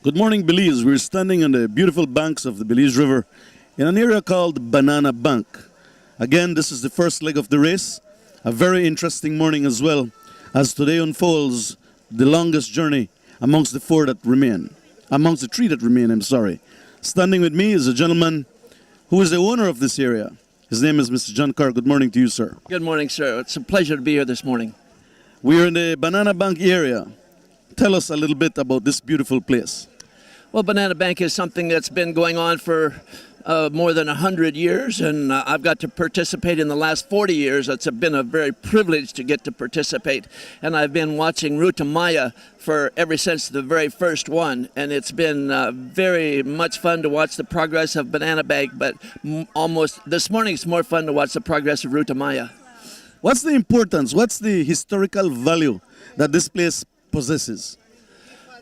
Good morning, Belize. We're standing on the beautiful banks of the Belize River in an area called Banana Bank. Again, this is the first leg of the race. A very interesting morning as well, as today unfolds the longest journey amongst the three that remain, I'm sorry. Standing with me is a gentleman who is the owner of this area. His name is Mr. John Carr. Good morning to you, sir. Good morning, sir. It's a pleasure to be here this morning. We're in the Banana Bank area. Tell us a little bit about this beautiful place. Well, Banana Bank is something that's been going on for more than 100 years, and I've got to participate in the last 40 years. It's been a very privilege to get to participate, and I've been watching Ruta ever since the very first one, and it's been very much fun to watch the progress of Banana Bank, but almost this morning it's more fun to watch the progress of Ruta. What's the importance, what's the historical value that this place possesses?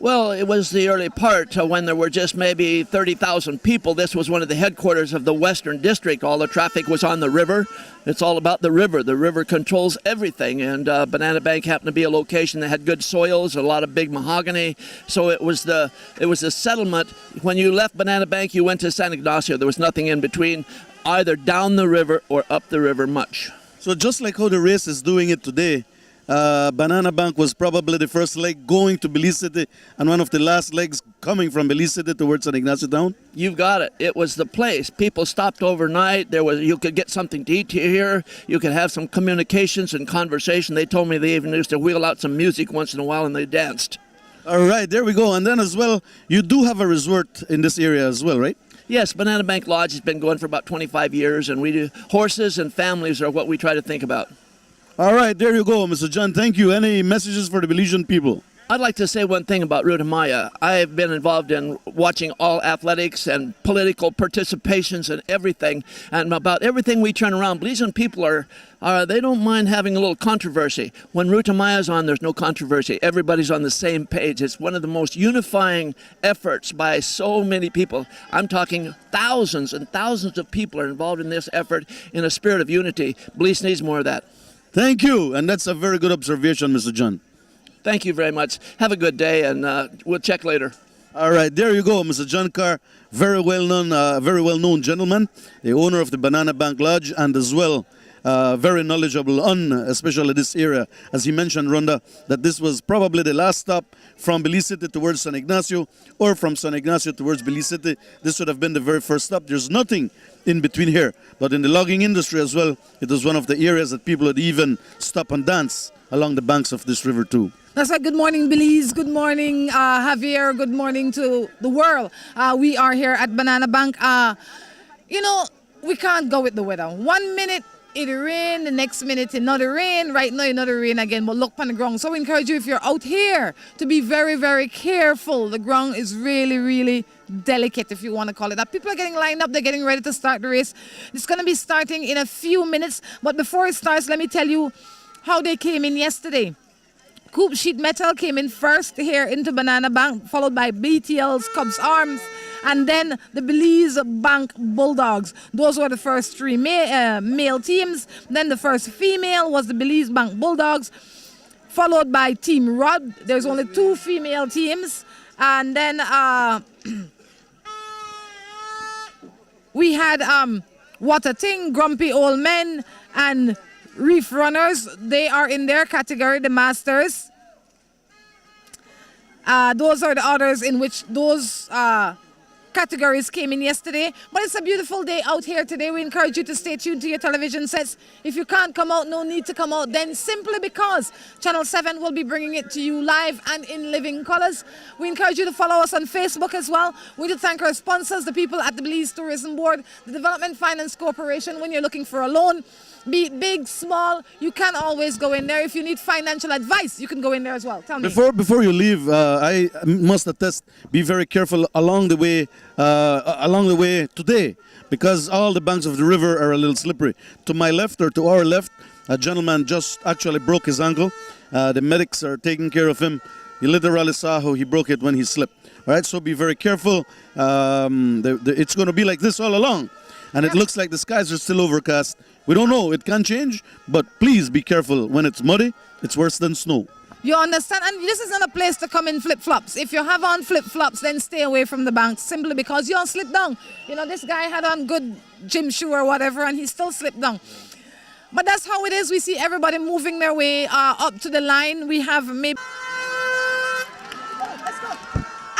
Well, it was the early part when there were just maybe 30,000 people. This was one of the headquarters of the Western District. All the traffic was on the river. It's all about the river. The river controls everything, and Banana Bank happened to be a location that had good soils, a lot of big mahogany. So it was a settlement. When you left Banana Bank, you went to San Ignacio. There was nothing in between, either down the river or up the river much. So just like how the race is doing it today, Banana Bank was probably the first leg going to Belize City and one of the last legs coming from Belize City towards San Ignacio Town? You've got it. It was the place. People stopped overnight. You could get something to eat here. You could have some communications and conversation. They told me they even used to wheel out some music once in a while and they danced. All right, there we go. And then as well, you do have a resort in this area as well, right? Yes, Banana Bank Lodge has been going for about 25 years, and we do horses and families are what we try to think about. All right, there you go, Mr. John. Thank you. Any messages for the Belizean people? I'd like to say one thing about Ruta. I've been involved in watching all athletics and political participations and everything, and about everything we turn around. Belizean people they don't mind having a little controversy. When Ruta is on, there's no controversy. Everybody's on the same page. It's one of the most unifying efforts by so many people. I'm talking thousands and thousands of people are involved in this effort in a spirit of unity. Belize needs more of that. Thank you, and that's a very good observation, Mr. John. Thank you very much. Have a good day, and we'll check later. All right, there you go, Mr. John Carr, very well-known gentleman, the owner of the Banana Bank Lodge, and as well very knowledgeable on especially this area. As he mentioned, Rhonda, that this was probably the last stop from Belize City towards San Ignacio, or from San Ignacio towards Belize City. This would have been the very first stop. There's nothing in between here. But in the logging industry as well, it was one of the areas that people would even stop and dance along the banks of this river too. That's right. Good morning, Belize. Good morning, Javier. Good morning to the world. We are here at Banana Bank. We can't go with the weather. 1 minute it rain, the next minute another rain. Right now another rain again, but look on the ground. So we encourage you, if you're out here, to be very, very careful. The ground is really, really delicate, if you want to call it that. People are getting lined up. They're getting ready to start the race. It's going to be starting in a few minutes. But before it starts, let me tell you how they came in yesterday. Coop Sheet Metal came in first here into Banana Bank, followed by BTL's Cubs Arms, and then the Belize Bank Bulldogs. Those were the first three male teams. Then the first female was the Belize Bank Bulldogs, followed by Team Rod. There's only 2 female teams. And then we had Water Ting, Grumpy Old Men, and Reef Runners. They are in their category, the Masters. Those are the others in which those categories came in yesterday. But it's a beautiful day out here today. We encourage you to stay tuned to your television sets. If you can't come out, no need to come out then, simply because Channel 7 will be bringing it to you live and in living colors. We encourage you to follow us on Facebook as well. We need to thank our sponsors, the people at the Belize Tourism Board, the Development Finance Corporation. When you're looking for a loan, be it big, small, you can always go in there. If you need financial advice, you can go in there as well. Tell me. Before you leave, I must attest, be very careful along the way today, because all the banks of the river are a little slippery. To my left, or to our left, a gentleman just actually broke his ankle. The medics are taking care of him. You literally saw how he broke it when he slipped. All right, so be very careful. It's going to be like this all along. And it looks like the skies are still overcast. We don't know, it can change, but please be careful. When it's muddy, it's worse than snow. You understand? And this is not a place to come in flip-flops. If you have on flip-flops, then stay away from the bank simply because you'll slip down. You know, this guy had on good gym shoe or whatever, and he still slipped down. But that's how it is. We see everybody moving their way up to the line. We have maybe...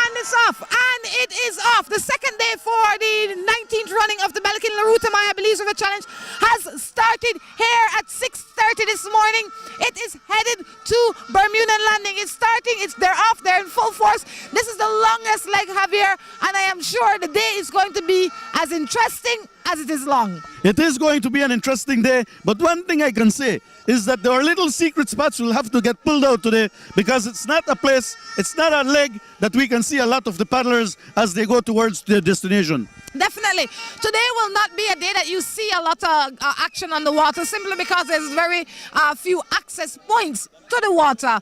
And it's off. And it is off. The second day for the 19th running of the Ruta Belize River Challenge has started here at 6:30 this morning. It is headed to Bermuda Landing. It's starting. They're off. They're in full force. This is the longest leg, Javier, and I am sure the day is going to be as interesting as it is long. It is going to be an interesting day, but one thing I can say is that there are little secret spots will have to get pulled out today because it's not a place, it's not a leg that we can see a lot of the paddlers as they go towards their destination. Definitely. Today will not be a day that you see a lot of action on the water simply because there's very few access points to the water.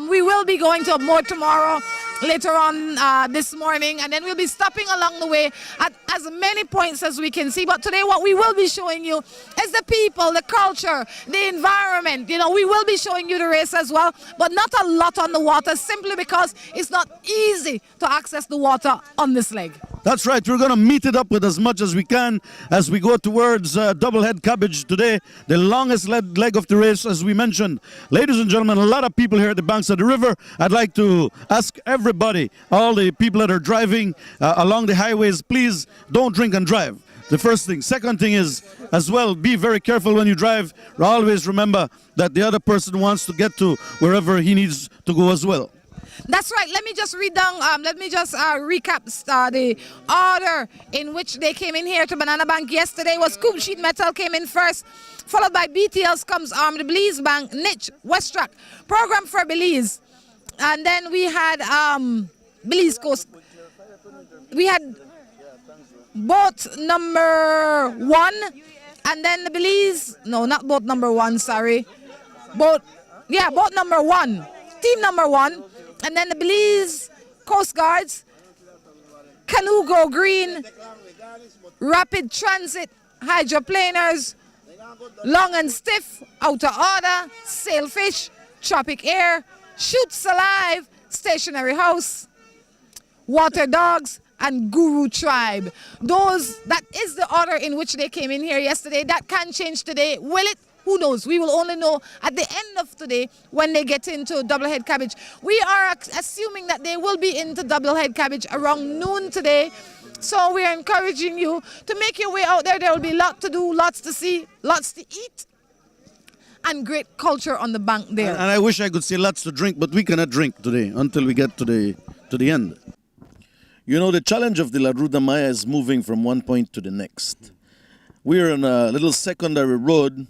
We will be going to more tomorrow, later on this morning, and then we'll be stopping along the way at as many points as we can see. But today what we will be showing you is the people, the culture, the environment. You know, we will be showing you the race as well, but not a lot on the water simply because it's not easy to access the water on this leg. That's right. We're going to meet it up with as much as we can as we go towards Doublehead Cabbage today, the longest leg of the race, as we mentioned. Ladies and gentlemen, a lot of people here at the banks of the river. I'd like to ask everybody, all the people that are driving along the highways, please don't drink and drive. The first thing. Second thing is, as well, be very careful when you drive. Always remember that the other person wants to get to wherever he needs to go as well. That's right. Let me just read down, recap the order in which they came in here to Banana Bank. Yesterday was Coop Sheet Metal came in first, followed by BTL's comes the Belize Bank, Niche, Westrack, Program for Belize. And then we had Belize Coast. We had boat number 1, and then the Belize, no, not boat number 1, sorry. Boat number 1, team number 1. And then the Belize Coast Guards, Canoe Go Green, Rapid Transit, Hydroplaners, Long and Stiff, Outer Order, Sailfish, Tropic Air, Shoots Alive, Stationary House, Water Dogs, and Guru Tribe. That is the order in which they came in here yesterday. That can change today. Will it? Who knows? We will only know at the end of today when they get into Doublehead Cabbage. We are assuming that they will be into Doublehead Cabbage around noon today. So we are encouraging you to make your way out there. There will be a lot to do, lots to see, lots to eat, and great culture on the bank there. And I wish I could see lots to drink, but we cannot drink today until we get to the end. You know, the challenge of the La Ruta Maya is moving from one point to the next. We're on a little secondary road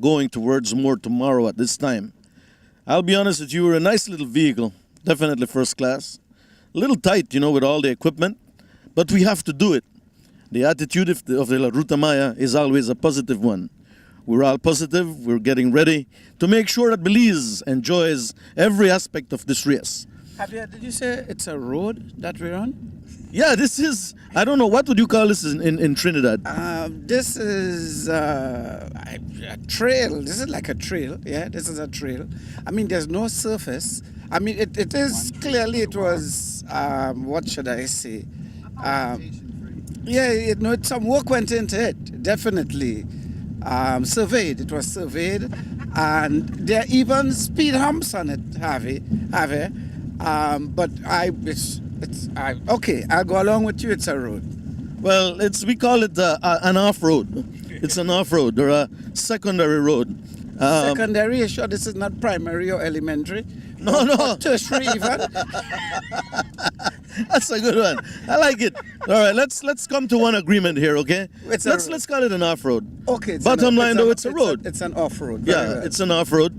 going towards more tomorrow at this time. I'll be honest with you, we're a nice little vehicle, definitely first class. A little tight, you know, with all the equipment, but we have to do it. The attitude of the La Ruta Maya is always a positive one. We're all positive, we're getting ready to make sure that Belize enjoys every aspect of this race. Javier, did you say it's a road that we're on? Yeah, this is, I don't know, what would you call this in Trinidad? This is a trail. This is like a trail. Yeah, this is a trail. I mean, there's no surface. I mean, it is clearly, it was, what should I say? Yeah, some work went into it, definitely. Surveyed, it was surveyed. And there are even speed humps on it, Javier. But okay, I'll go along with you. It's a road. Well, we call it an off-road. It's an off-road or a secondary road. Secondary? You sure this is not primary or elementary? No. Or tertiary even? That's a good one. I like it. All right, let's come to one agreement here, okay? Let's call it an off-road. Okay. Bottom line, though, it's a road. It's an off-road. Yeah, it's an off-road,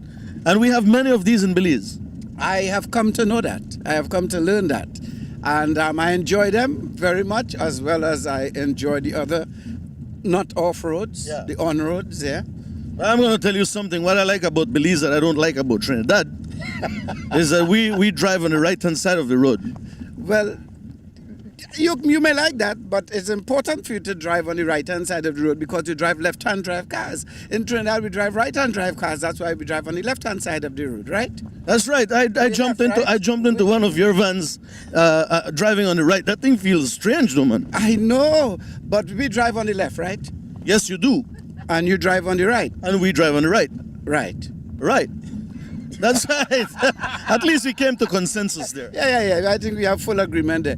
and we have many of these in Belize. I have come to know that. I have come to learn that. And I enjoy them very much, as well as I enjoy the other, not off-roads, the on-roads, yeah. I'm going to tell you something. What I like about Belize that I don't like about Trinidad is that we drive on the right-hand side of the road. Well, You may like that, but it's important for you to drive on the right-hand side of the road because you drive left-hand drive cars. In Trinidad, we drive right-hand drive cars. That's why we drive on the left-hand side of the road, right? That's right. I jumped into one of your vans driving on the right. That thing feels strange, though, man. I know, but we drive on the left, right? Yes, you do. And you drive on the right. And we drive on the right. Right. Right. That's right. At least we came to consensus there. Yeah. I think we have full agreement there.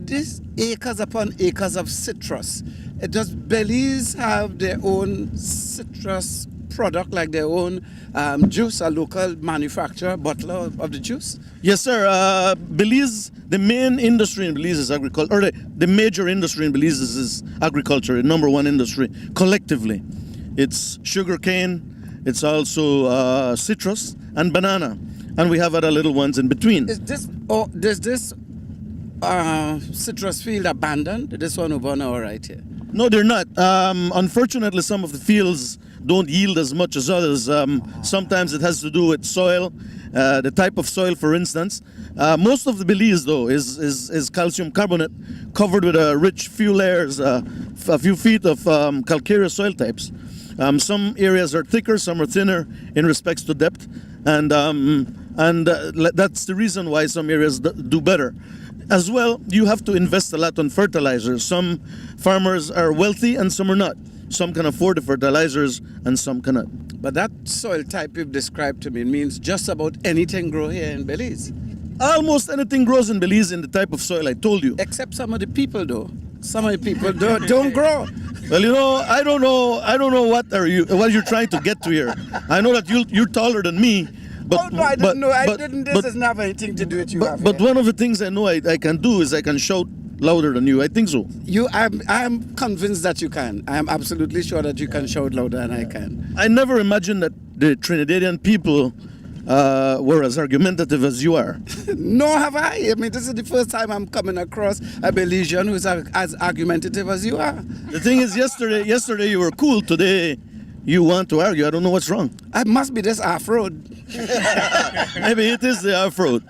This acres upon acres of citrus. Does Belize have their own citrus product, like their own juice, a local manufacturer, bottler of the juice? Yes, sir. Belize, the main industry in Belize is agriculture, or the major industry in Belize is agriculture, the number one industry collectively. It's sugarcane. It's also citrus and banana, and we have other little ones in between. Is this citrus field abandoned? This one over now, right here. No, they're not. Unfortunately, some of the fields don't yield as much as others. Sometimes it has to do with soil, the type of soil, for instance. Most of the Belize, though, is calcium carbonate covered with a rich few layers, a few feet of calcareous soil types. Some areas are thicker, some are thinner in respects to depth, and that's the reason why some areas do better. As well, you have to invest a lot on fertilizers. Some farmers are wealthy and some are not. Some can afford the fertilizers and some cannot. But that soil type you've described to me means just about anything grow here in Belize. Almost anything grows in Belize in the type of soil I told you. Except some of the people, though. Some of the people don't grow. Well, I don't know what you're trying to get to here. I know that you're taller than me. But, I didn't know. This doesn't have anything to do with you. But one of the things I know I can do is I can shout louder than you. I think so. I'm convinced that you can. I am absolutely sure that you can shout louder than I can. I never imagined that the Trinidadian people were as argumentative as you are. No, have I? I mean, this is the first time I'm coming across a Belizean who's as argumentative as you are. The thing is, yesterday you were cool. Today, you want to argue. I don't know what's wrong. I must be this off-road. Maybe it is the off-road.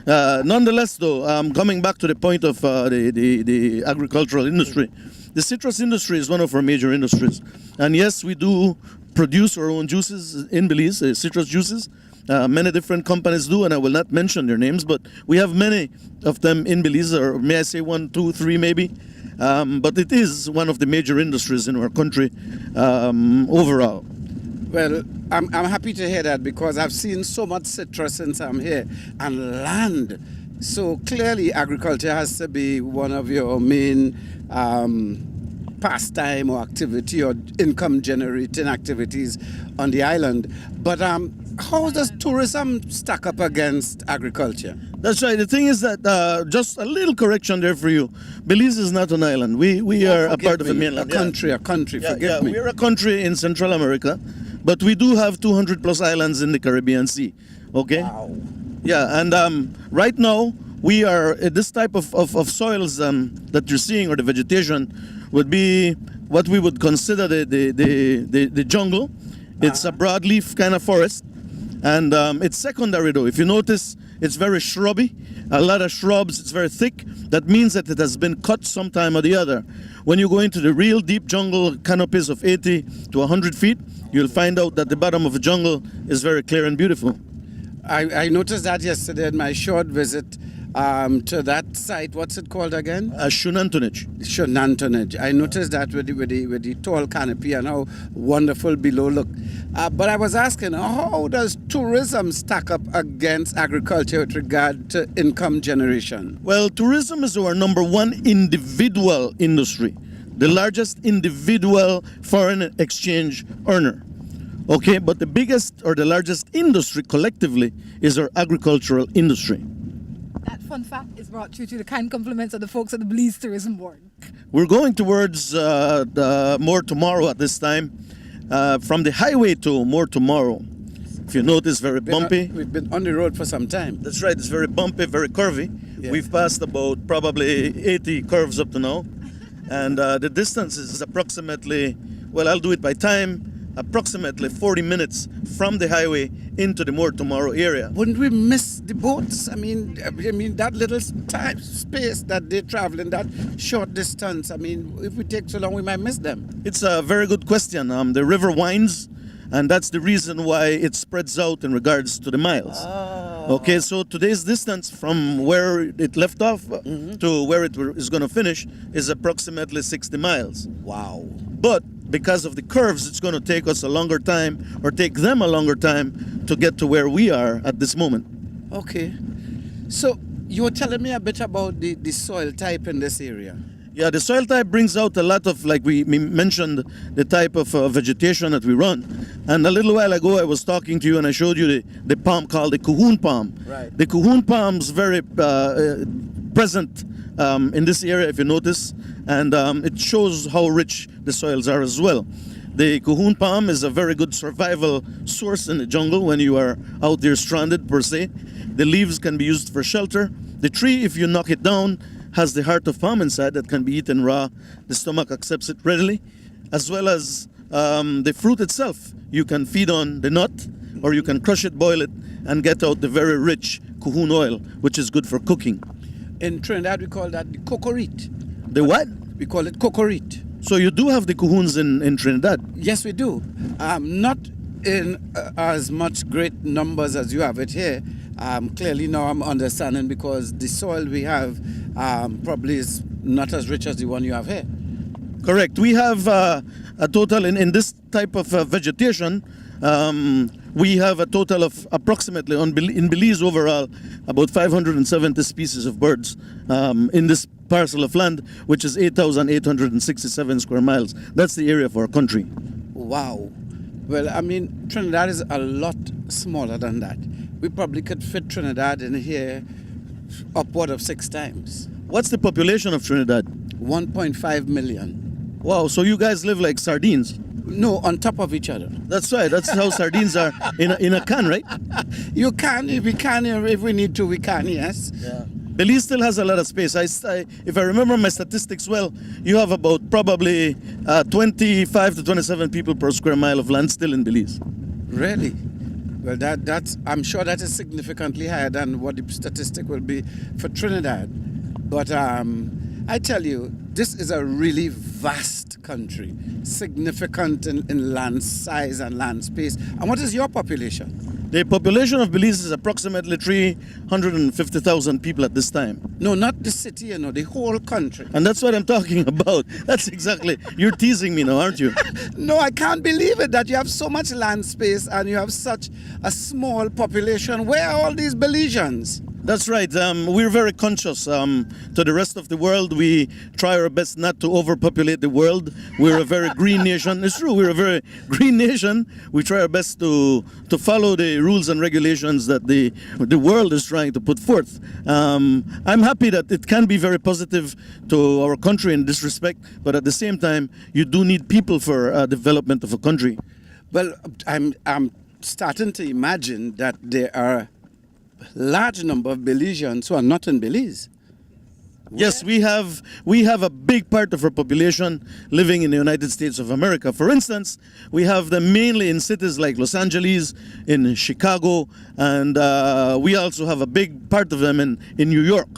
Nonetheless, though, coming back to the point of the agricultural industry, the citrus industry is one of our major industries. And yes, we do produce our own juices in Belize, citrus juices. Many different companies do, and I will not mention their names, but we have many of them in Belize, or may I say 1, 2, 3 maybe. But it is one of the major industries in our country overall. Well, I'm happy to hear that because I've seen so much citrus since I'm here, and land. So clearly agriculture has to be one of your main pastime or activity or income generating activities on the island. But how does tourism stack up against agriculture? That's right. The thing is that, just a little correction there for you. Belize is not an island. We are a part of the mainland. A country, forgive me. We're a country in Central America, but we do have 200 plus islands in the Caribbean Sea. Okay? Wow. Yeah, and right now, we are, this type of soils that you're seeing, or the vegetation, would be what we would consider the jungle. It's a broadleaf kind of forest. And it's secondary though. If you notice, it's very shrubby, a lot of shrubs, it's very thick. That means that it has been cut sometime or the other. When you go into the real deep jungle canopies of 80 to 100 feet, you'll find out that the bottom of the jungle is very clear and beautiful. I noticed that yesterday in my short visit to that site. What's it called again? Shunantunich. Shunantunich. I noticed that with the tall canopy and how wonderful below look. But I was asking, how does tourism stack up against agriculture with regard to income generation? Well, tourism is our number one individual industry, the largest individual foreign exchange earner. Okay, but the biggest or the largest industry collectively is our agricultural industry. That fun fact is brought to you to the kind compliments of the folks at the Belize Tourism Board. We're going towards more tomorrow at this time. From the highway to more tomorrow. If you notice, very bumpy. We've been on the road for some time. That's right. It's very bumpy, very curvy. Yeah. We've passed about probably 80 curves up to now. And the distance is approximately, well, I'll do it by time, approximately 40 minutes from the highway into the More Tomorrow area. Wouldn't we miss the boats? I mean that little time space that they travel in, that short distance. I mean, if we take so long, we might miss them. It's a very good question. The river winds, and that's the reason why it spreads out in regards to the miles. Okay, so today's distance from where it left off to where it is going to finish is approximately 60 miles. Wow. But because of the curves, it's going to take us a longer time, or take them a longer time, to get to where we are at this moment. Okay. So you were telling me a bit about the soil type in this area. Yeah, the soil type brings out a lot of, like we mentioned, the type of vegetation that we run. And a little while ago, I was talking to you and I showed you the palm called the Cahoon palm. Right. The Cahoon palm's very present in this area, if you notice, and it shows how rich the soils are as well. The Cahoon palm is a very good survival source in the jungle when you are out there stranded, per se. The leaves can be used for shelter. The tree, if you knock it down, has the heart of palm inside that can be eaten raw. The stomach accepts it readily, as well as the fruit itself. You can feed on the nut, or you can crush it, boil it, and get out the very rich Cahoon oil, which is good for cooking. In Trinidad, we call that the cocorite. The what? We call it cocorite. So you do have the Cahoons in Trinidad? Yes, we do. Not in as much great numbers as you have it here. Clearly now I'm understanding, because the soil we have probably is not as rich as the one you have here. Correct. We have a total, in this type of vegetation, we have a total of approximately, in Belize overall, about 570 species of birds in this parcel of land, which is 8,867 square miles. That's the area of our country. Wow. Well, I mean, Trinidad is a lot smaller than that. We probably could fit Trinidad in here upward of 6 times. What's the population of Trinidad? 1.5 million. Wow, so you guys live like sardines. No, on top of each other. That's right. That's how sardines are in a can, right? You can, if we can, if we need to, we can, yes. Yeah. Belize still has a lot of space. If I remember my statistics well, you have about probably 25 to 27 people per square mile of land still in Belize. Really? Well, that's I'm sure that is significantly higher than what the statistic will be for Trinidad. But I tell you, this is a really vast country, significant in land size and land space. And what is your population? The population of Belize is approximately 350,000 people at this time. No, not the city, you know, the whole country. And that's what I'm talking about. That's exactly. You're teasing me now, aren't you? No, I can't believe it that you have so much land space and you have such a small population. Where are all these Belizeans? That's right. We're very conscious. To the rest of the world, we try our best not to overpopulate the world. We're a very green nation. It's true, we're a very green nation. We try our best to follow the rules and regulations that the world is trying to put forth. I'm happy that it can be very positive to our country in this respect, but at the same time, you do need people for development of a country. Well, I'm starting to imagine that there are large number of Belizeans who are not in Belize. Yes, we have a big part of our population living in the United States of America. For instance, we have them mainly in cities like Los Angeles, in Chicago, and we also have a big part of them in New York.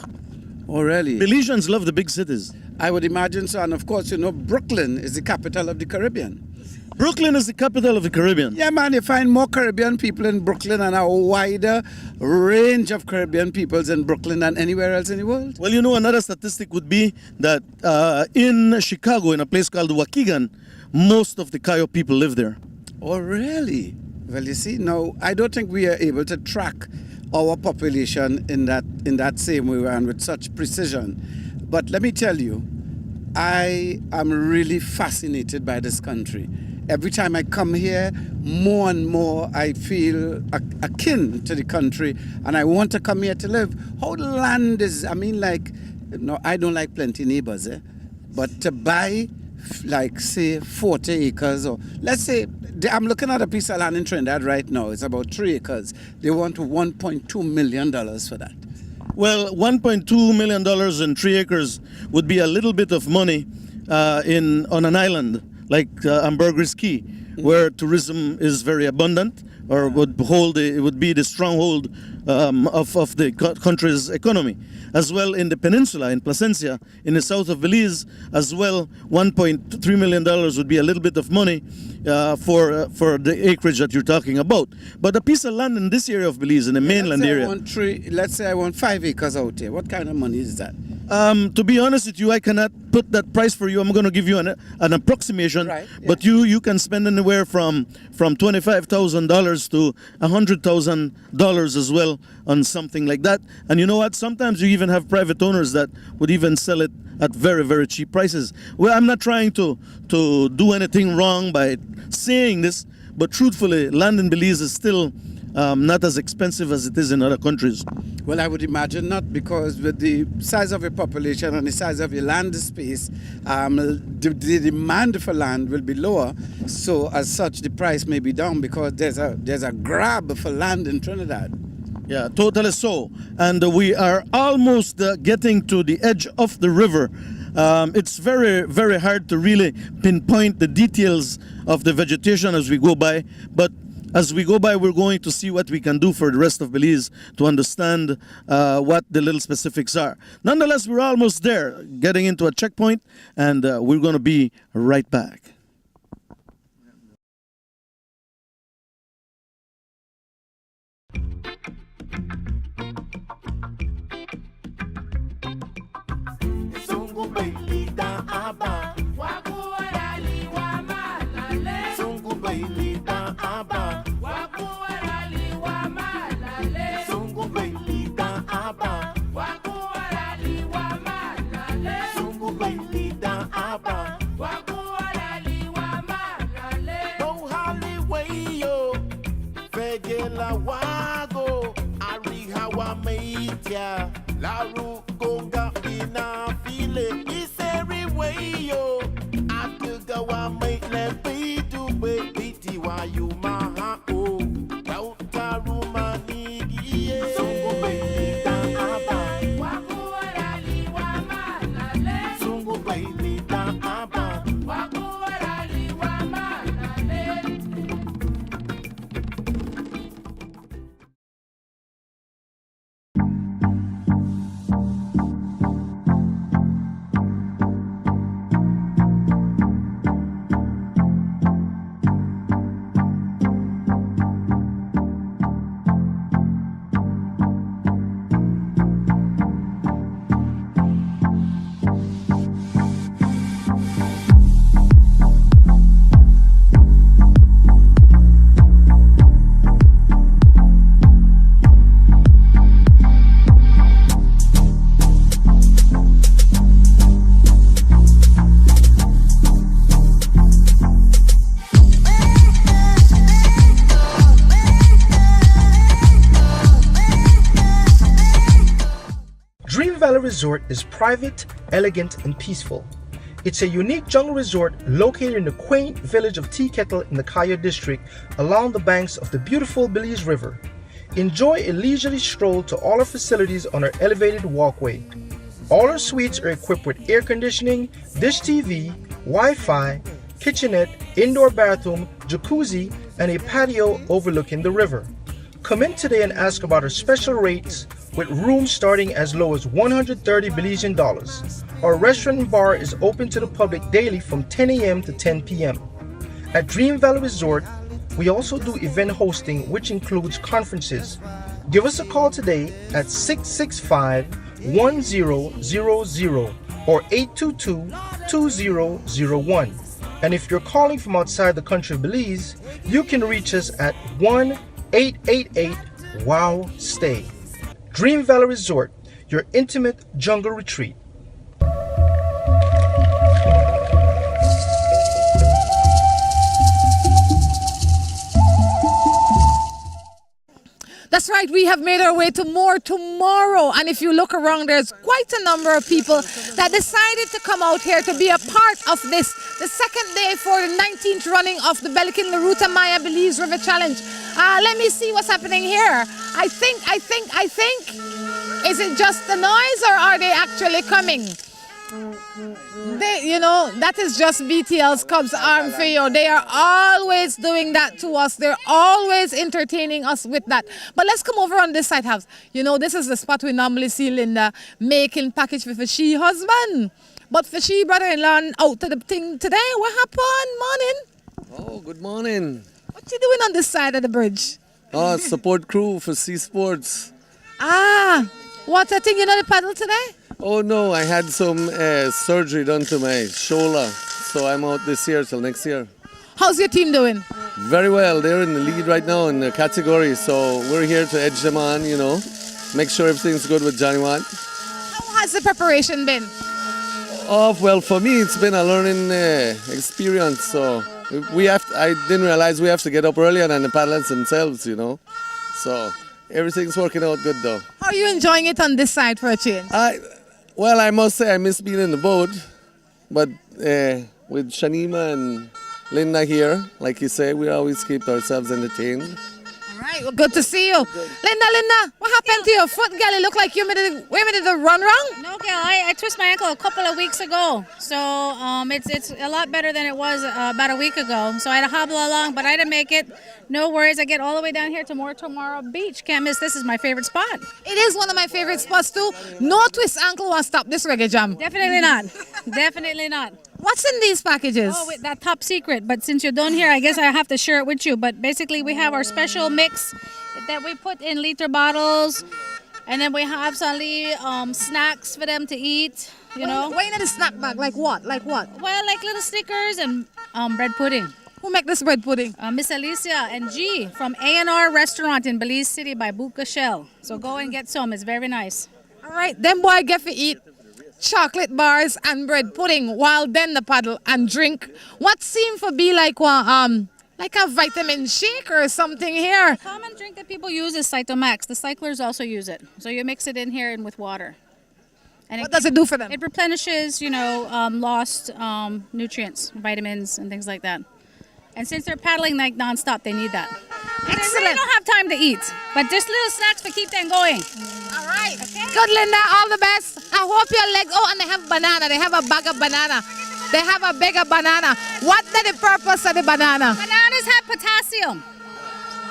Oh, really? Belizeans love the big cities. I would imagine so. And of course, you know, Brooklyn is the capital of the Caribbean. Brooklyn is the capital of the Caribbean. Yeah, man, you find more Caribbean people in Brooklyn and a wider range of Caribbean peoples in Brooklyn than anywhere else in the world. Well, you know, another statistic would be that in Chicago, in a place called Waukegan, most of the Kayo people live there. Oh, really? Well, you see, now, I don't think we are able to track our population in that same way and with such precision. But let me tell you, I am really fascinated by this country. Every time I come here, more and more I feel akin to the country, and I want to come here to live. How the land is, I mean, like, no, I don't like plenty neighbors, but to buy, like, say, 40 acres, or let's say, I'm looking at a piece of land in Trinidad right now. It's about 3 acres. They want $1.2 million for that. Well, $1.2 million in 3 acres would be a little bit of money on an island like Ambergris Key, where tourism is very abundant, or would hold it would be the stronghold of the country's economy. As well in the peninsula, in Placencia, in the south of Belize, as well, $1.3 million would be a little bit of money for the acreage that you're talking about. But a piece of land in this area of Belize, in the mainland area. Let's say I want 5 acres out here. What kind of money is that? To be honest with you, I cannot put that price for you. I'm going to give you an approximation, Right, yeah. but you can spend anywhere from $25,000 to $100,000 as well on something like that. And you know what? Sometimes you even have private owners that would even sell it at very, very cheap prices. Well, I'm not trying to do anything wrong by saying this, but truthfully, land in Belize is still not as expensive as it is in other countries. Well, I would imagine not, because with the size of your population and the size of your land space, the demand for land will be lower. So as such, the price may be down because there's a grab for land in Trinidad. Yeah, totally so. And we are almost getting to the edge of the river. It's very, very hard to really pinpoint the details of the vegetation as we go by. But as we go by, we're going to see what we can do for the rest of Belize to understand what the little specifics are. Nonetheless, we're almost there, getting into a checkpoint, and we're going to be right back. La rugonga bina file iseri wayo atuga wa maitle bitu biti wa yumaha o kauta rumani giye songo baby da aba wakuwarali wa malale songo baby da aba wakuwarali wa malale. Resort is private, elegant, and peaceful. It's a unique jungle resort located in the quaint village of Tea Kettle in the Kaya district along the banks of the beautiful Belize River. Enjoy a leisurely stroll to all our facilities on our elevated walkway. All our suites are equipped with air conditioning, dish TV, Wi-Fi, kitchenette, indoor bathroom, jacuzzi, and a patio overlooking the river. Come in today and ask about our special rates with rooms starting as low as 130 Belizean dollars. Our restaurant and bar is open to the public daily from 10 a.m. to 10 p.m. At Dream Valley Resort, we also do event hosting, which includes conferences. Give us a call today at 665-1000 or 822-2001. And if you're calling from outside the country of Belize, you can reach us at 1-888-WOW-STAY. Dream Valley Resort, your intimate jungle retreat. That's right, we have made our way to more tomorrow. And if you look around, there's quite a number of people that decided to come out here to be a part of this, the second day for the 19th running of the Ruta Belize River Challenge. Let me see what's happening here. I think, is it just the noise or are they actually coming? That is just BTL's Cubs arm for you. They are always doing that to us. They're always entertaining us with that. But let's come over on this side house. This is the spot we normally see Linda making package for she husband. But for she brother-in-law out to the thing today. What happened? Morning. Oh, good morning. What you doing on this side of the bridge? Oh, support crew for Sea Sports. What a thing, the paddle today? Oh no, I had some surgery done to my shoulder, so I'm out this year till next year. How's your team doing? Very well, they're in the lead right now in the category, so we're here to edge them on, make sure everything's good with Johnny Watt. How has the preparation been? Oh, well, for me, it's been a learning experience, so I didn't realize we have to get up earlier than the paddlers themselves, so everything's working out good though. How are you enjoying it on this side for a change? Well, I must say I miss being in the boat, but with Shanima and Linda here, like you say, we always keep ourselves entertained. All right, well, good to see you. Linda, what happened to your foot, girl? It looked like you made a run wrong? No, girl, I twisted my ankle a couple of weeks ago, so it's a lot better than it was about a week ago. So I had to hobble along, but I didn't make it. No worries, I get all the way down here to Tomorrow Beach. Can't miss, this is my favorite spot. It is one of my favorite spots too. No twist ankle will stop this reggae jam. Definitely not. Definitely not. What's in these packages? Oh, that top secret, but since you're done here, I guess I have to share it with you. But basically, we have our special mix that we put in liter bottles, and then we have some snacks for them to eat, Why in the snack bag? Like what? Well, like little Snickers and bread pudding. Who make this bread pudding? Miss Alicia and G from A&R Restaurant in Belize City by Buka Shell. So go and get some. It's very nice. All right, then boy get to eat chocolate bars and bread pudding while then the paddle and drink what seemed to be like a vitamin shake or something here. The common drink that people use is Cytomax. The cyclers also use it. So you mix it in here and with water. And what does it do for them? It replenishes, lost nutrients, vitamins, and things like that. And since they're paddling like nonstop, they need that. Excellent. They really don't have time to eat, but just little snacks to keep them going. All right. Okay. Good, Linda. All the best. I hope your legs. Oh, and they have banana. They have a bag of banana. They have a bag of banana. What is the purpose of the banana? Bananas have potassium.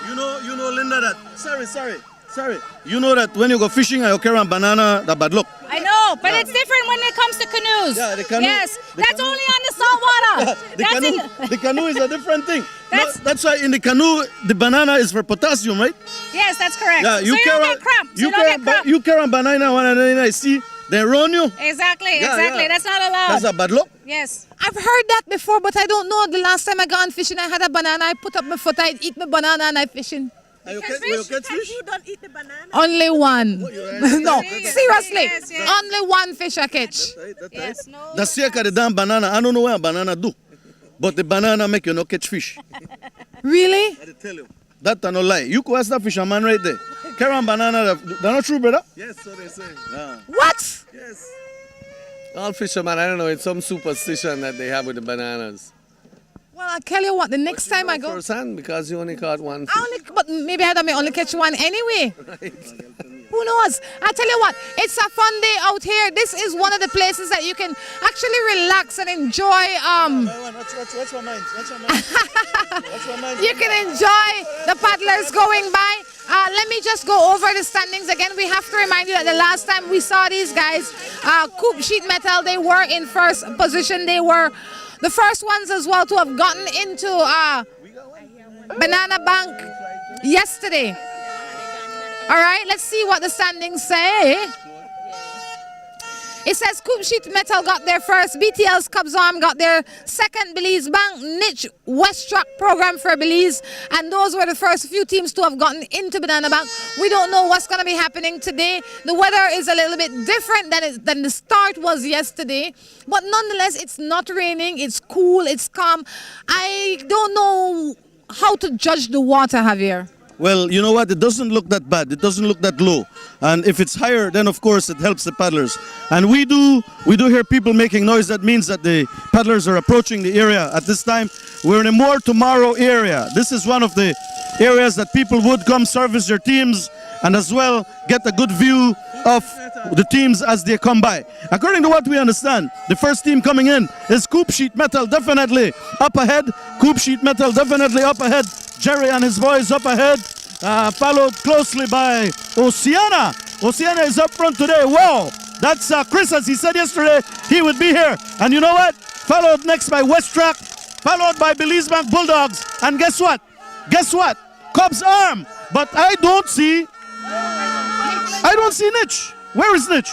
You know, Linda, that. Sorry. You know that when you go fishing and you carry a banana, that bad luck. I know, but it's different when it comes to canoes. Yeah, the canoe. Yes, that's only on the salt water. The canoe is a different thing. That's why in the canoe, the banana is for potassium, right? Yes, that's correct. Yeah, so you don't get cramps. You carry a banana and then I see, they run you. Exactly. That's not allowed. That's a bad luck. Yes. I've heard that before, but I don't know. The last time I got on fishing, I had a banana. I put up my foot, I eat my banana and I fishing. You catch fish? You don't eat the banana? Only one. No, seriously. Yes. Only one fish I catch. Yes, no. The sake of the damn banana, I don't know what a banana do. But the banana make you not catch fish. Really? I tell you. That's no lie. You could ask that fisherman right there. Carry on banana, they're not true, brother? Yes, so they say. Yeah. What? Yes. All fishermen, I don't know, it's some superstition that they have with the bananas. Well, I'll tell you what, the next time I go... Firsthand, because you only caught one fish. But maybe I may only catch one anyway. Right. Who knows? I tell you what, it's a fun day out here. This is one of the places that you can actually relax and enjoy. What's my mind? You can enjoy the paddlers going by. Let me just go over the standings again. We have to remind you that the last time we saw these guys, Coop Sheet Metal, they were in first position. They were the first ones as well to have gotten into Banana Bank yesterday. All right, let's see what the standings say. It says Coop Sheet Metal got their first, BTL's Cubs Arm got their second, Belize Bank, Niche West Track program for Belize, and those were the first few teams to have gotten into Banana Bank. We don't know what's going to be happening today. The weather is a little bit different than the start was yesterday, but nonetheless, it's not raining, it's cool, it's calm. I don't know how to judge the water, Javier. Well, you know what? It doesn't look that bad. It doesn't look that low. And if it's higher, then of course it helps the paddlers. And we do hear people making noise. That means that the paddlers are approaching the area at this time. We're in a more tomorrow area. This is one of the areas that people would come service their teams and as well get a good view of the teams as they come by. According to what we understand, the first team coming in is Coop Sheet Metal, definitely up ahead. Coop Sheet Metal definitely up ahead. Jerry and his boys up ahead, followed closely by Oceana. Oceana is up front today. Wow, that's Chris, as he said yesterday, he would be here. And you know what? Followed next by West Track, followed by Belize Bank Bulldogs. And guess what? Guess what? Cubs Arm. But I don't see Nitch. Where is Nitch?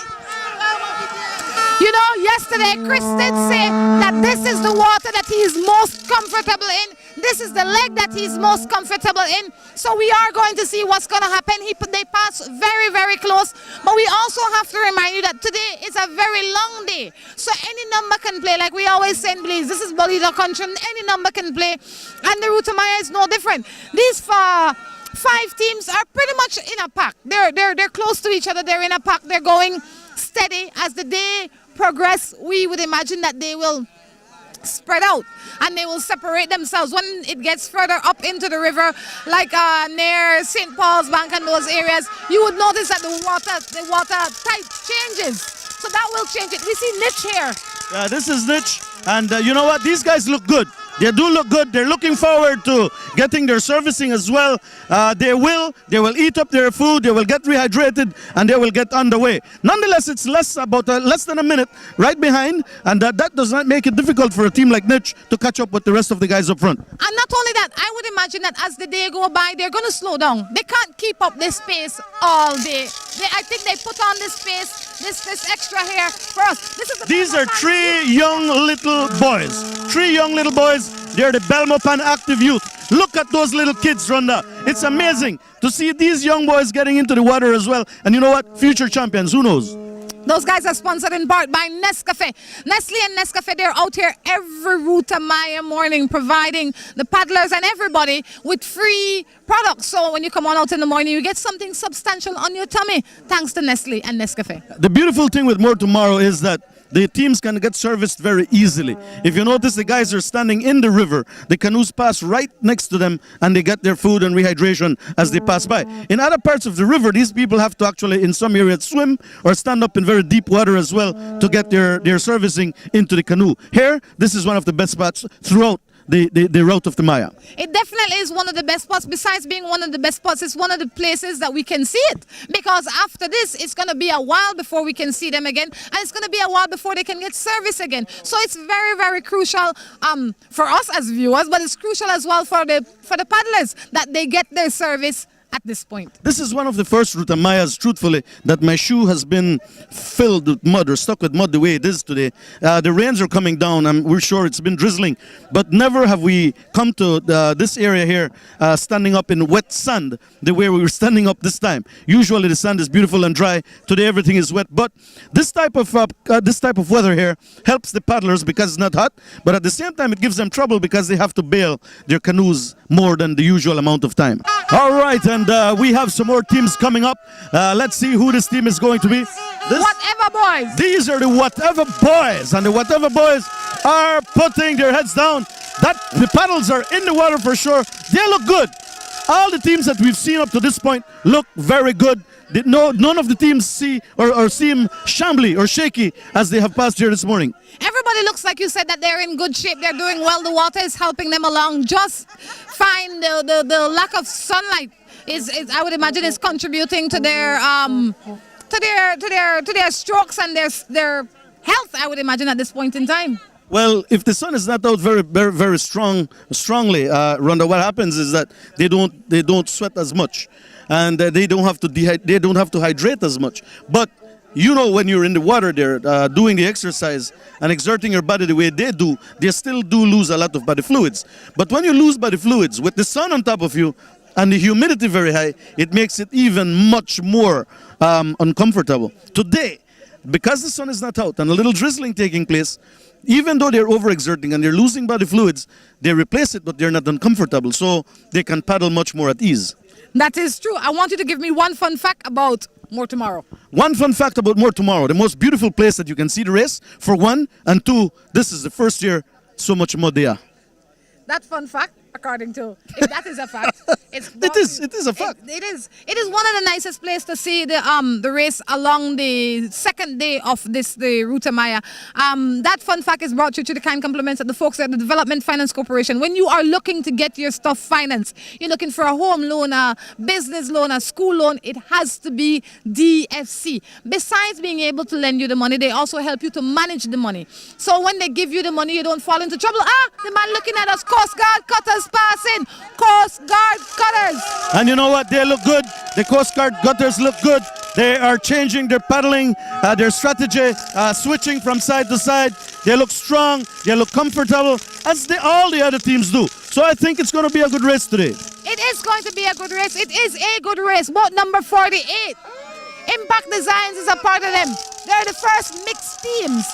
You know, yesterday Chris did say that this is the water that he is most comfortable in. This is the leg that he's most comfortable in. So we are going to see what's going to happen. They pass very, very close. But we also have to remind you that today is a very long day. So any number can play. Like we always say in Belize, this is Belize country. Any number can play. And the Ruta Maya is no different. These 5 teams are pretty much in a pack. They're close to each other. They're in a pack. They're going steady. As the day progress, we would imagine that they will spread out and they will separate themselves when it gets further up into the river, like near St. Paul's Bank and those areas. You would notice that the water type changes, so that will change it. We see Nitch here. Yeah, this is Nitch, and you know what? These guys look good. They do look good. They're looking forward to getting their servicing as well. They will eat up their food. They will get rehydrated, and they will get underway. Nonetheless, it's less than a minute right behind, and that does not make it difficult for a team like Nitch to catch up with the rest of the guys up front. And not only that, I would imagine that as the day go by, they're going to slow down. They can't keep up this pace all day. I think they put on this pace, this extra here for us. These are 3 young little boys. 3 young little boys. They're the Belmopan Active Youth. Look at those little kids, Rhonda. It's amazing to see these young boys getting into the water as well. And you know what? Future champions, who knows? Those guys are sponsored in part by Nescafe. Nestle and Nescafe, they're out here every Ruta Maya morning providing the paddlers and everybody with free products. So when you come on out in the morning, you get something substantial on your tummy thanks to Nestle and Nescafe. The beautiful thing with More Tomorrow is that the teams can get serviced very easily. If you notice, the guys are standing in the river. The canoes pass right next to them, and they get their food and rehydration as they pass by. In other parts of the river, these people have to actually, in some areas, swim or stand up in very deep water as well to get their servicing into the canoe. Here, this is one of the best spots throughout the route of the Maya. It definitely is one of the best spots. Besides being one of the best spots, it's one of the places that we can see it. Because after this, it's going to be a while before we can see them again. And it's going to be a while before they can get service again. So it's very, very crucial for us as viewers, but it's crucial as well for the paddlers that they get their service at this point. This is one of the first Ruta Mayas, truthfully, that my shoe has been filled with mud or stuck with mud the way it is today. The rains are coming down, and we're sure it's been drizzling, but never have we come to this area here standing up in wet sand the way we were standing up this time. Usually the sand is beautiful and dry. Today everything is wet, but this type of weather here helps the paddlers because it's not hot, but at the same time it gives them trouble because they have to bail their canoes more than the usual amount of time. All right, and we have some more teams coming up. Let's see who this team is going to be. Whatever Boys. These are the Whatever Boys, and the Whatever Boys are putting their heads down. The paddles are in the water for sure. They look good. All the teams that we've seen up to this point look very good. None of the teams seem shambly or shaky as they have passed here this morning. Everybody looks like you said that they're in good shape. They're doing well. The water is helping them along just fine. The lack of sunlight is I would imagine is contributing to their strokes and their health, I would imagine, at this point in time. Well, if the sun is not out very strongly, Rhonda, what happens is that they don't sweat as much, and they don't have to hydrate as much. But you know, when you're in the water there, doing the exercise and exerting your body the way they do, they still do lose a lot of body fluids. But when you lose body fluids with the sun on top of you and the humidity very high, it makes it even much more uncomfortable. Today, because the sun is not out and a little drizzling taking place, even though they're overexerting and they're losing body fluids, they replace it, but they're not uncomfortable, so they can paddle much more at ease. That is true. I want you to give me one fun fact about More Tomorrow. One fun fact about More Tomorrow: the most beautiful place that you can see the race, for one, and two, this is the first year so much mud there. That fun fact according to, if that is a fact. It is a fact. It is one of the nicest places to see the race along the second day of the Ruta Maya. That fun fact is brought to you to the kind compliments of the folks at the Development Finance Corporation. When you are looking to get your stuff financed, you're looking for a home loan, a business loan, a school loan, it has to be DFC. Besides being able to lend you the money, they also help you to manage the money. So when they give you the money, you don't fall into trouble. The man looking at us, Coast Guard cutters passing. Coast Guard cutters. And you know what? They look good. The Coast Guard gutters look good. They are changing their paddling, their strategy, switching from side to side. They look strong. They look comfortable, as all the other teams do. So I think it's going to be a good race today. It is going to be a good race. It is a good race. Boat number 48. Impact Designs is a part of them. They're the first mixed teams.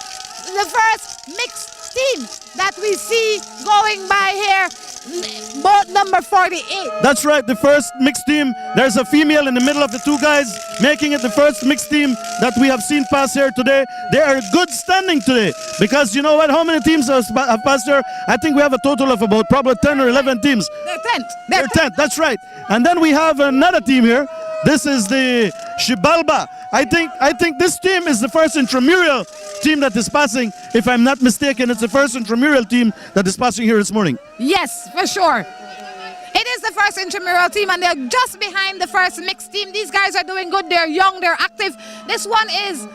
The first mixed team that we see going by here. Boat number 48. That's right, the first mixed team. There's a female in the middle of the two guys, making it the first mixed team that we have seen pass here today. They are good standing today, because you know what? How many teams have passed here? I think we have a total of about probably 10 or 11 teams. They're 10th. They're 10th, that's right. And then we have another team here. This is the Shibalba. I think this team is the first intramural team that is passing. If I'm not mistaken, it's the first intramural team that is passing here this morning. Yes, for sure. It is the first intramural team, and they're just behind the first mixed team. These guys are doing good. They're young. They're active. This one is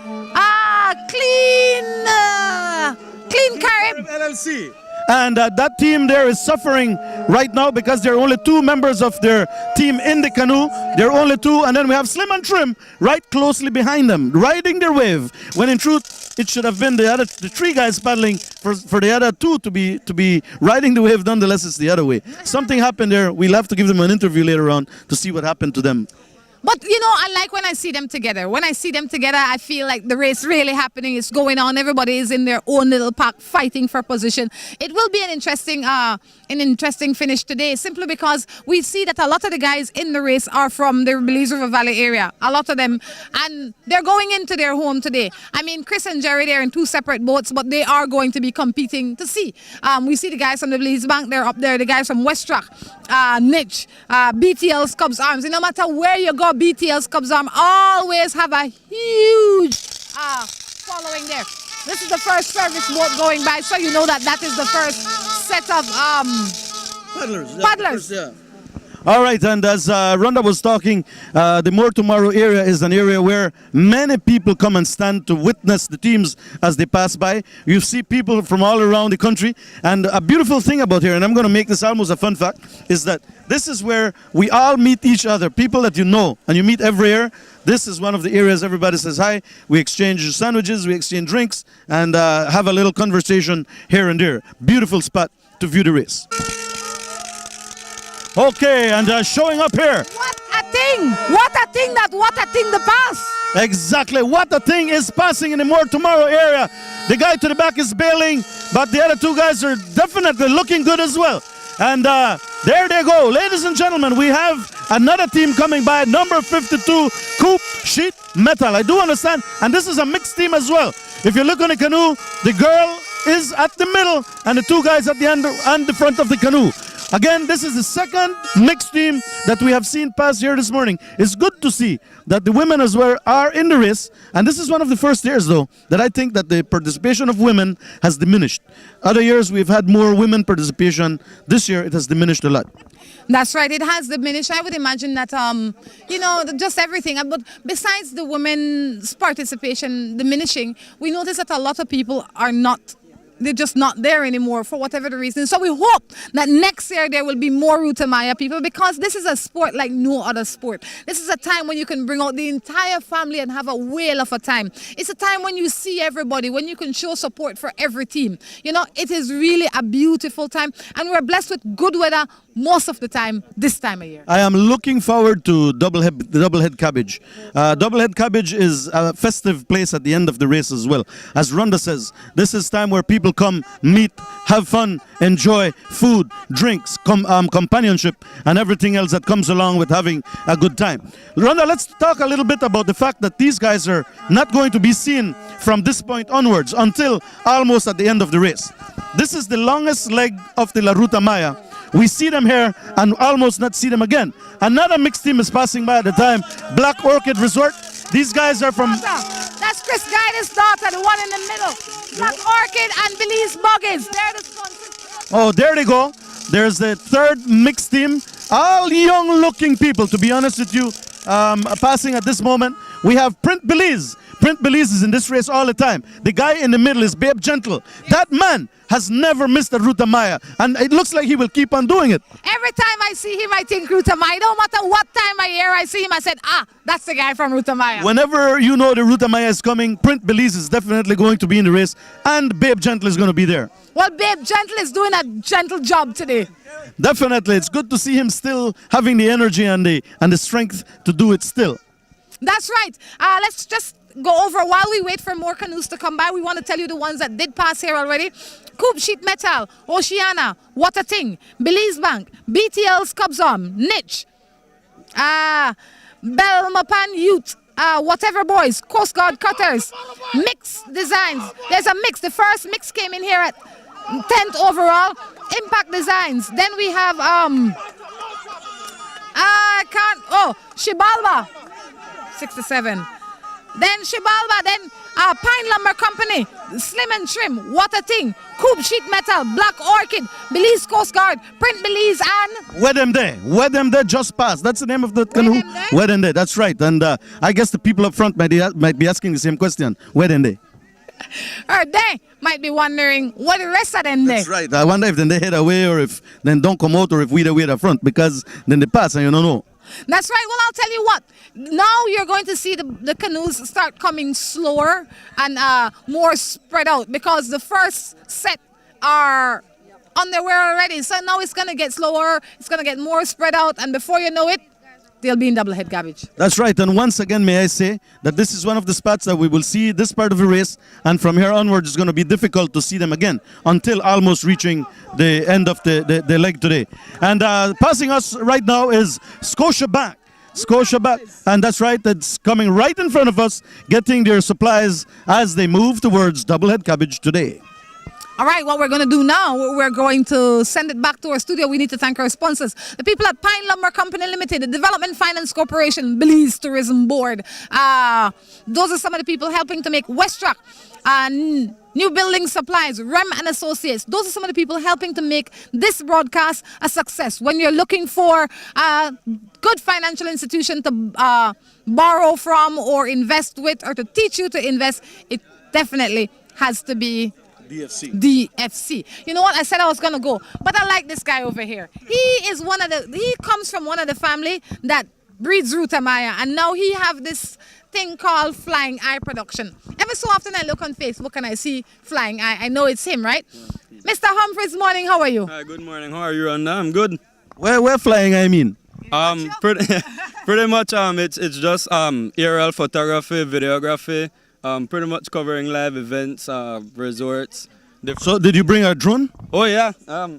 Clean Carib LLC. And that team there is suffering right now because there are only 2 members of their team in the canoe. There are only 2, and then we have Slim and Trim right closely behind them, riding their wave. When in truth, it should have been the 3 guys paddling for the other 2 to be riding the wave. Nonetheless, it's the other way. Something happened there. We'll have to give them an interview later on to see what happened to them. But, you know, I like when I see them together. When I see them together, I feel like the race really happening. It's going on. Everybody is in their own little pack fighting for position. It will be an interesting finish today, simply because we see that a lot of the guys in the race are from the Belize River Valley area. A lot of them. And they're going into their home today. I mean, Chris and Jerry, they're in 2 separate boats, but they are going to be competing to see. We see the guys from the Belize Bank. They're up there. The guys from West Track, Niche, BTL Cubs Arms. And no matter where you go, BTL Cubs Arm always have a huge following there. This is the first service boat going by, so you know that is the first set of paddlers. Yeah. All right, and as Rhonda was talking, the More Tomorrow area is an area where many people come and stand to witness the teams as they pass by. You see people from all around the country, and a beautiful thing about here, and I'm going to make this almost a fun fact, is that this is where we all meet each other, people that you know, and you meet every year. This is one of the areas everybody says hi. We exchange sandwiches, we exchange drinks, and have a little conversation here and there. Beautiful spot to view the race. Okay, and showing up here. What a thing! What a thing to pass! Exactly, what a thing is passing in the More Tomorrow area. The guy to the back is bailing, but the other 2 guys are definitely looking good as well. And there they go. Ladies and gentlemen, we have another team coming by, number 52, Coop Sheet Metal. I do understand, and this is a mixed team as well. If you look on the canoe, the girl is at the middle, and the 2 guys at the end and the front of the canoe. Again, this is the second mixed team that we have seen pass here this morning. It's good to see that the women as well are in the race. And this is one of the first years, though, that I think that the participation of women has diminished. Other years, we've had more women participation. This year, it has diminished a lot. That's right. It has diminished. I would imagine that, just everything. But besides the women's participation diminishing, we notice that a lot of people are they're just not there anymore for whatever the reason. So we hope that next year there will be more Ruta Maya people, because this is a sport like no other sport. This is a time when you can bring out the entire family and have a whale of a time. It's a time when you see everybody, when you can show support for every team. You know, it is really a beautiful time, and we're blessed with good weather most of the time this time of year. I am looking forward to the Doublehead Cabbage. Doublehead Cabbage is a festive place at the end of the race as well. As Rhonda says, this is time where people come, meet, have fun, enjoy food, drinks, companionship, and everything else that comes along with having a good time. Rhonda, let's talk a little bit about the fact that these guys are not going to be seen from this point onwards until almost at the end of the race. This is the longest leg of the La Ruta Maya, we see them here and almost not see them again. Another mixed team is passing by at the time. Black Orchid Resort. These guys are from... That's Chris Guida's daughter, the one in the middle. Black Orchid and Belize Buggies. They're the sponsors. Oh, there they go. There's the third mixed team. All young-looking people, to be honest with you, passing at this moment. We have Print Belize. Print Belize is in this race all the time. The guy in the middle is Babe Gentle. That man has never missed a Ruta Maya, and it looks like he will keep on doing it. Every time I see him, I think Ruta Maya. No matter what time of year I see him, I said, that's the guy from Ruta Maya. Whenever you know the Ruta Maya is coming, Print Belize is definitely going to be in the race, and Babe Gentle is going to be there. Well, Babe Gentle is doing a gentle job today. Definitely. It's good to see him still having the energy and the strength to do it still. That's right. Let's just go over while we wait for more canoes to come by. We want to tell you the ones that did pass here already. Coop Sheet Metal, Oceana, What a Thing, Belize Bank, BTL's Cubs Arm, Niche, Belmopan Youth, Whatever Boys, Coast Guard Cutters, Mix Designs. There's a mix. The first mix came in here at 10th overall. Impact Designs. Then we have Shibalba 67. Then Shibalba, then Pine Lumber Company, Slim and Trim, What a Thing, Coop Sheet Metal, Black Orchid, Belize Coast Guard, Print Belize, and Wed Them Day. Wed Them Day just passed. That's the name of the canoe. Wed Them Day. That's right. And I guess the people up front might be asking the same question. Wed Them Day. Or they might be wondering what the rest of them day. That's right. I wonder if then they head away or if then don't come out or if we the way the front, because then they pass and you don't know. That's right. Well, I'll tell you what. Now you're going to see the canoes start coming slower and more spread out, because the first set are on their way already. So now it's going to get slower. It's going to get more spread out. And before you know it, they'll be in double head cabbage. That's right. And once again, may I say that this is one of the spots that we will see this part of the race. And from here onwards, it's going to be difficult to see them again until almost reaching the end of the leg today. And passing us right now is Scotiabank. Scotiabank. And that's right. It's coming right in front of us, getting their supplies as they move towards double head cabbage today. All right, what we're going to do now, we're going to send it back to our studio. We need to thank our sponsors, the people at Pine Lumber Company Limited, the Development Finance Corporation, Belize Tourism Board. Those are some of the people helping to make Westrock, New Building Supplies, Rem and Associates. Those are some of the people helping to make this broadcast a success. When you're looking for a good financial institution to borrow from or invest with or to teach you to invest, it definitely has to be DFC. You know what? I said I was going to go, but I like this guy over here. He comes from one of the family that breeds Ruta Maya, and now he have this thing called Flying Eye Production. Every so often I look on Facebook and I see Flying Eye. I know it's him, right? Mr. Humphreys, morning. How are you? Hi, good morning. How are you, Rhonda? I'm good. Where Flying Eye mean? Pretty much it's just aerial photography, videography, pretty much covering live events, resorts. So did you bring a drone? Oh yeah.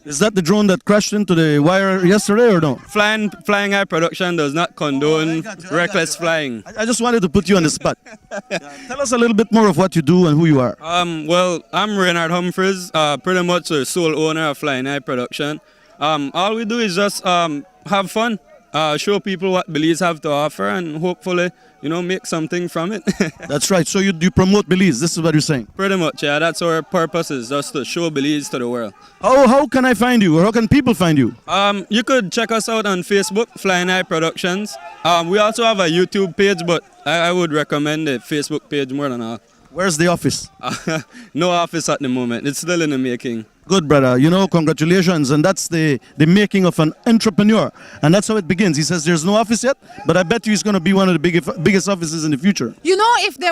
Is that the drone that crashed into the wire yesterday or no? Flying Eye Production does not condone reckless flying. I just wanted to put you on the spot. Tell us a little bit more of what you do and who you are. Well, I'm Reynard Humphreys, pretty much the sole owner of Flying Eye Production. All we do is just have fun, show people what Belize have to offer, and hopefully, make something from it. That's right. So you promote Belize. This is what you're saying. Pretty much, yeah. That's our purpose, is just to show Belize to the world. How can I find you, or how can people find you? You could check us out on Facebook, Flying Eye Productions. We also have a YouTube page, but I would recommend the Facebook page more than all. Where's the office? No office at the moment. It's still in the making. Good, brother. Congratulations. And that's the making of an entrepreneur. And that's how it begins. He says there's no office yet, but I bet you he's going to be one of the biggest offices in the future. If they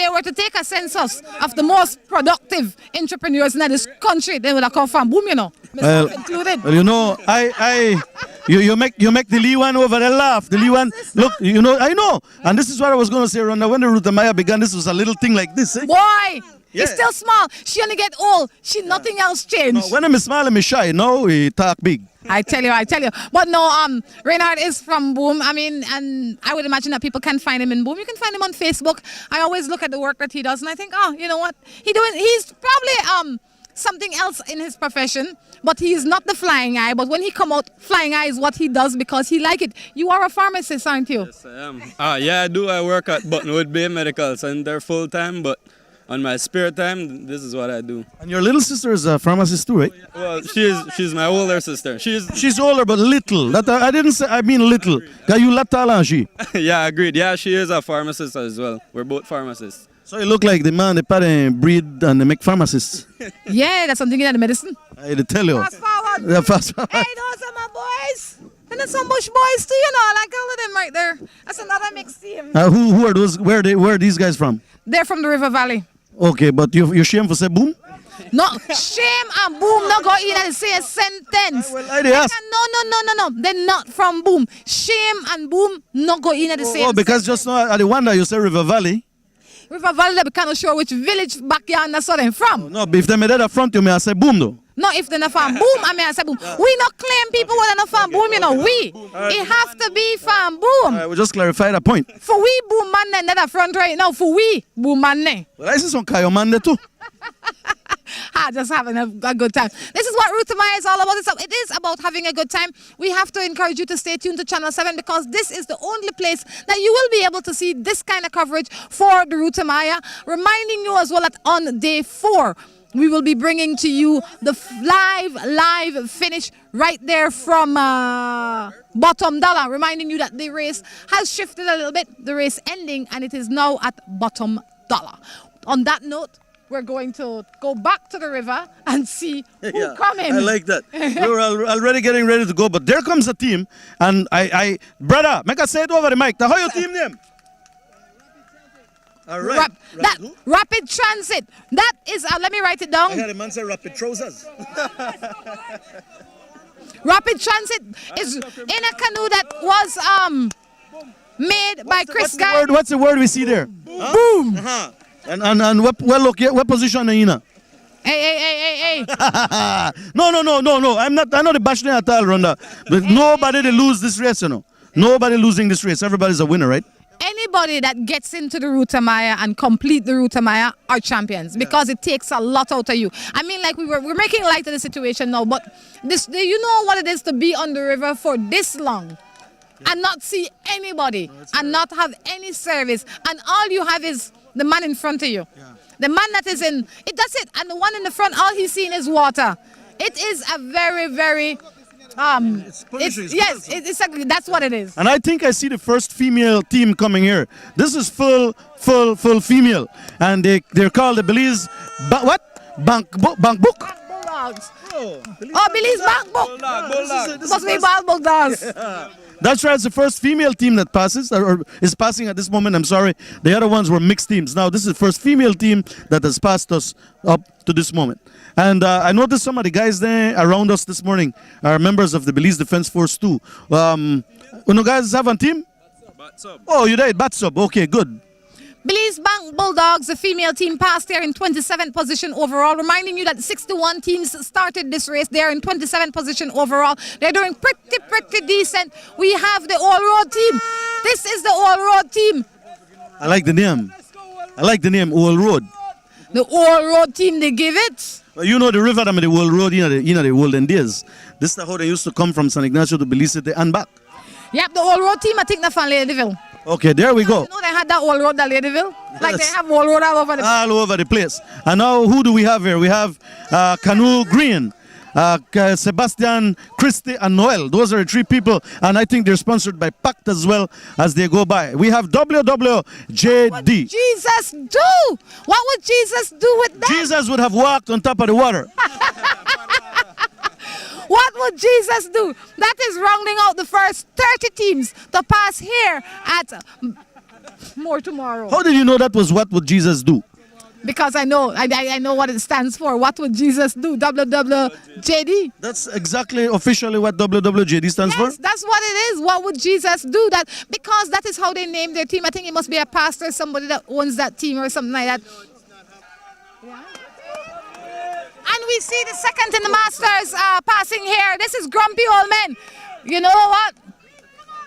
were to take a census of the most productive entrepreneurs in this country, they would have come from boom, myself included. Well, you make the Lee one over there laugh. The Lee one, look, I know. And this is what I was going to say, Rhonda. When the Ruta Maya began, this was a little thing like this. Eh? Boy! Yeah. He's still small. She only get old. Nothing else changed. No, when I'm small, I'm shy. No, he talk big. I tell you. But no, Reynard is from Boom. And I would imagine that people can find him in Boom. You can find him on Facebook. I always look at the work that he does, and I think, you know what? He's probably something else in his profession, but he is not the flying eye. But when he come out, flying eye is what he does because he like it. You are a pharmacist, aren't you? Yes, I am. Yeah, I do. I work at Buttonwood Bay Medical Center full time, but on my spare time, this is what I do. And your little sister is a pharmacist too, right? Well, she's my older sister. She's older but little. That I didn't say. I mean little. Cause you latala she. Yeah, agreed. Yeah, she is a pharmacist as well. We're both pharmacists. So you look like the man, the parent breed and they make pharmacists. Yeah, that's something in the medicine. I tell you. Fast forward. Yeah, fast forward. Hey, those are my boys. And there's some bush boys too, you know. I like all of them right there. That's another mixed team. Who are those? Where are these guys from? They're from the River Valley. Okay, but you shame for say boom? No, shame and boom not go in the same sentence. Well, I did ask. No. They're not from boom. Shame and boom not go in the same. Oh, because just now at the wonder you say River Valley. River Valley, they can't sure which village backyard that's where they're from. No, but if they made that up front, you may say boom though. No, if they're not from boom, I mean I say boom. We not claim people when they're not from boom, you know. It have to be from boom. We'll just clarify that point. For we boom man then that front right now. For we boom man then. Well, I see some Kayo man there too. Just having a good time. This is what Ruta Maya is all about. It is about having a good time. We have to encourage you to stay tuned to Channel 7 because this is the only place that you will be able to see this kind of coverage for the Ruta Maya. Reminding you as well that on day 4, we will be bringing to you the live finish right there from Bottom Dollar. Reminding you that the race has shifted a little bit. The race ending and it is now at Bottom Dollar. On that note, we're going to go back to the river and see who coming. I like that. We're already getting ready to go, but there comes a team, and I brother, make us say it over the mic. Now, how your team name? All right. Rapid Transit. That is, let me write it down. I had a man say Rapid Trousers. Rapid Transit is in a canoe that was made by Chris Guy. What's the word we see there? Boom. And what position are you in? Hey. No. I'm not the bashing at all, Rhonda. But nobody they lose this race, you know. Nobody losing this race. Everybody's a winner, right? Anybody that gets into the Ruta Maya and complete the Ruta Maya are champions because it takes a lot out of you. I mean, like we're making light of the situation now, but this, you know what it is to be on the river for this long and not see anybody and not have any service, and all you have is the man in front of you. The man that is in it, that's it. And the one in the front, all he's seeing is water. It is a very, very exactly, that's what it is. And I think I see the first female team coming here. This is full female, and they're called the Belize Bank Book. Bulldogs. Belize Bank Book. Must be Bulldogs. That's right, it's the first female team that passes, or is passing at this moment, I'm sorry. The other ones were mixed teams. Now, this is the first female team that has passed us up to this moment. And I noticed some of the guys there around us this morning are members of the Belize Defense Force too. You guys have a team? Batsub. Oh, you did? Batsub. Okay, good. Belize Bank Bulldogs, the female team, passed there in 27th position overall. Reminding you that 61 teams started this race. They're in 27th position overall. They're doing pretty decent. We have the all-road team. This is the all-road team. I like the name. All Road. The all-road team, they give it. Well, you know the river, the All Road, the olden days. This is how they used to come from San Ignacio to Belize City and back. Yep, the all-road team, I think they're from Ladyville. Okay, there we go. You know they had that all road at Ladyville? Like they have all road all over the place. All over the place. And now who do we have here? We have Canoe Green, Sebastian, Christy, and Noel. Those are the 3 people, and I think they're sponsored by Pact as well as they go by. We have WWJD. What would Jesus do? What would Jesus do with that? Jesus would have walked on top of the water. What would Jesus do? That is rounding out the first 30 teams to pass here at More Tomorrow. How did you know that was what would Jesus do? Because I know what it stands for. What would Jesus do? WWJD. That's exactly officially what WWJD stands for? Yes, that's what it is. What would Jesus do? That because that is how they name their team. I think it must be a pastor, somebody that owns that team or something like that. Yeah. And we see the second in the Masters passing here. This is Grumpy Old Men. You know what?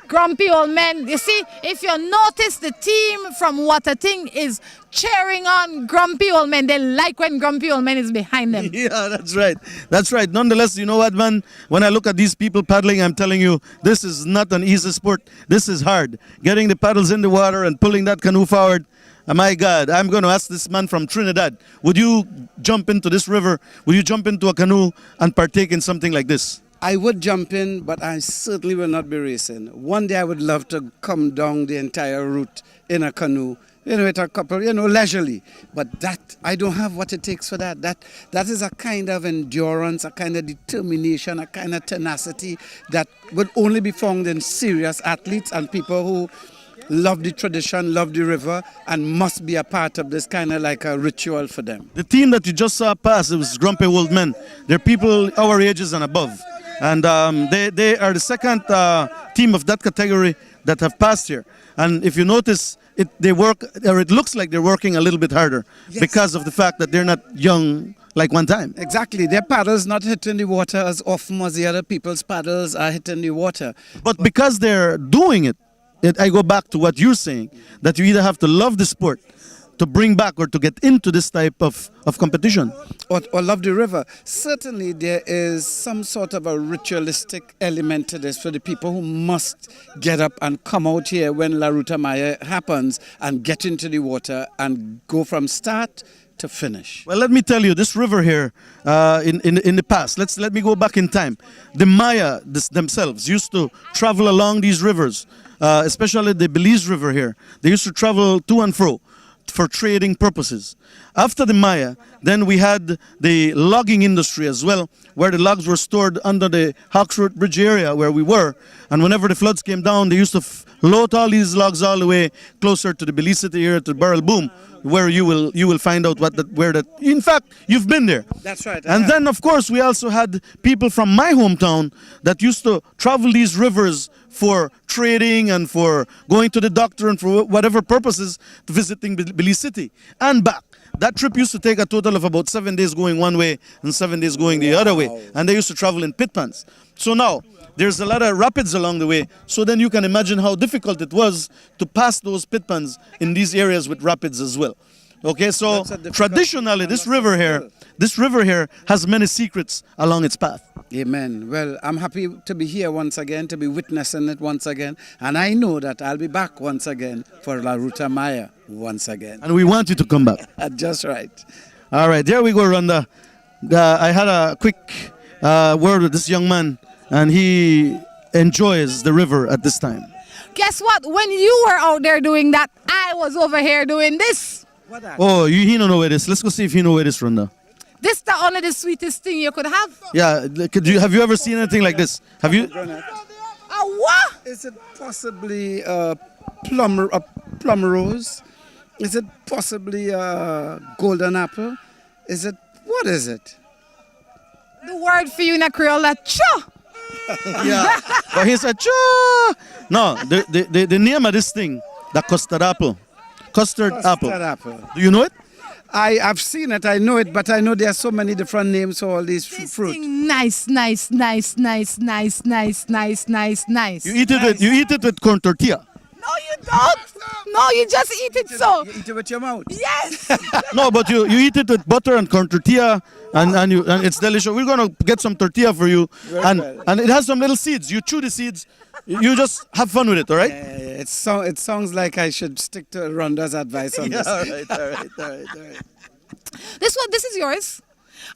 grumpy old men. You see, if you notice, the team from Waterting is cheering on grumpy old men. They like when grumpy old men is behind them. Yeah, that's right. That's right. Nonetheless, you know what, man? When I look at these people paddling, I'm telling you, this is not an easy sport. This is hard. Getting the paddles in the water and pulling that canoe forward. Oh my God, I'm going to ask this man from Trinidad, would you jump into this river? Would you jump into a canoe and partake in something like this? I would jump in, but I certainly will not be racing. One day I would love to come down the entire route in a canoe, with a couple, leisurely. But that, I don't have what it takes for that. That is a kind of endurance, a kind of determination, a kind of tenacity that would only be found in serious athletes and people who love the tradition, love the river, and must be a part of this kind of like a ritual for them. The team that you just saw pass, it was Grumpy Old Men. They're people our ages and above. And they are the second team of that category that have passed here. And if you notice, it looks like they're working a little bit harder because of the fact that they're not young like one time. Exactly. Their paddles not hitting the water as often as the other people's paddles are hitting the water. But because they're doing it, I go back to what you're saying, that you either have to love the sport to bring back or to get into this type of competition. Or love the river. Certainly there is some sort of a ritualistic element to this for the people who must get up and come out here when La Ruta Maya happens and get into the water and go from start to finish. Well, let me tell you, this river here, in the past, let me go back in time. The Maya themselves used to travel along these rivers, especially the Belize River here. They used to travel to and fro for trading purposes. After the Maya, then we had the logging industry as well, where the logs were stored under the Hawksworth Bridge area where we were. And whenever the floods came down, they used to load all these logs all the way closer to the Belize City area, to Barrel Boom, where you will find out where that. In fact, you've been there. That's right. And then, of course, we also had people from my hometown that used to travel these rivers for trading and for going to the doctor and for whatever purposes, to visiting Belize City and back. That trip used to take a total of about 7 days going one way and 7 days going the other way. And they used to travel in pit pans. So now, there's a lot of rapids along the way. So then you can imagine how difficult it was to pass those pit pans in these areas with rapids as well. Okay, so traditionally, this river here has many secrets along its path. Amen. Well, I'm happy to be here once again, to be witnessing it once again. And I know that I'll be back once again for La Ruta Maya once again. And we want you to come back. Just right. All right, there we go, Rhonda. I had a quick word with this young man, and he enjoys the river at this time. Guess what? When you were out there doing that, I was over here doing this. Oh, he don't know where this. Let's go see if he know where this, Rhonda. This the only the sweetest thing you could have. Yeah, have you ever seen anything like this? Have you? What? Is it possibly a plum rose? Is it possibly a golden apple? What is it? The word for you in a Creole, cha. Yeah, but he said, cha. No, the name of this thing, the custard apple. Custard apple. Do you know it? I've seen it, I know it, but I know there are so many different names for all these fruit. Nice. You eat it with corn tortilla. No, you don't. No, you just eat it so. You eat it with your mouth. Yes. No, but you eat it with butter and corn tortilla, and it's delicious. We're gonna get some tortilla for you, and it has some little seeds. You chew the seeds. You just have fun with it, all right? It sounds like I should stick to Rhonda's advice on this. All right. This is yours.